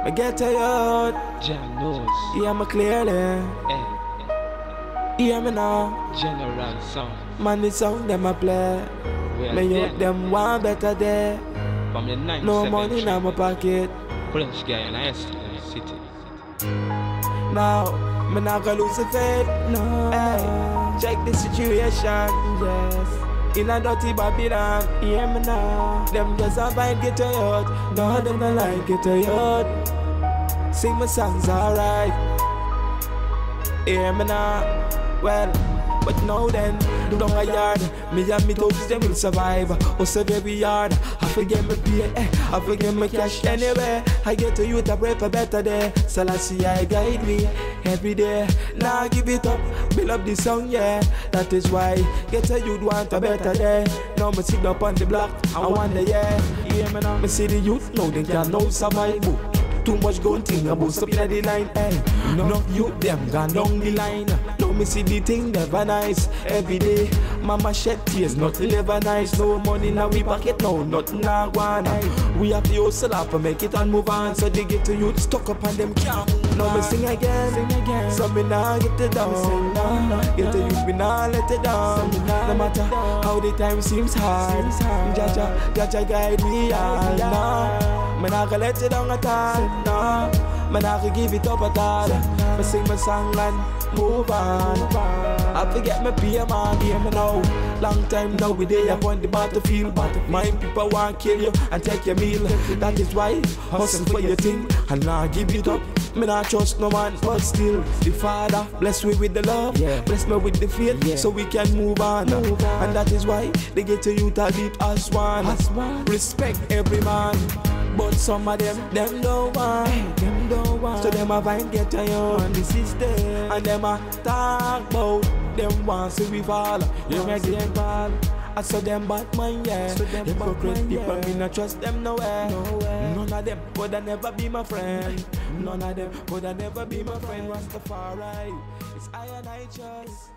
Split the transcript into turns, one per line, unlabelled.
Me get to you.
John knows.
Hear me clearly.
Eh.
Hear me now.
General song.
Man, the song them a play.
Well,
Me youth them want better day.
From the 97th
No money in my pocket.
French guy in the city.
Now, me not gonna lose the faith. No. Hey, check the situation. Yes. In a dirty Babylon. Hear me now. Them just a vibe get to youth. God them not like get to youth. Sing my songs alright. Hear me now. Well, but now then, down a yard, me and me dogs them will survive. Also very hard, I forget my pay, I forget my cash anyway. I get to youth, I pray for better day. So I see I guide me every day. Now give it up, build up this song, yeah. That is why get a youth want a better day. Now me sit up on the block, I wonder, yeah. Hear me now, me see the youth now they can now survive. Too much gun thing, I boost up in the line, hey. No youth them gone down the line. Now me see the thing never nice. Every day, mama shed tears, nothing ever nice. No money now we pocket, no nothing now gone. We have to hustle up and make it and move on. So they get to youth stuck up on them can't move. Now me sing again. So me nah get it down. Get to youth, me nah let it down. No matter how the time seems hard, Jaja guide me all now. Me nah gonna let it down at all, no. Me nah gonna give it up at all. Me sing my song and move on. I forget me pay man, hear me now. Long time now we dey up on the battlefield. Mind people want kill you and take your meal. That is why hustle for your thing and nah give it up. Me nah trust no man, but still the Father bless me with the love, bless me with the faith, so we can move on. And that is why they get to youth a deep as one. Respect every man. But some of them don't want. So them a find get to you on the system. And them a talk about them want to we fall. You make them fall. I saw them bad man, yeah. Hypocrite people, me not trust them nowhere. None of them would never be my friend. None of them would never be my friend. Rastafari, it's I and I trust.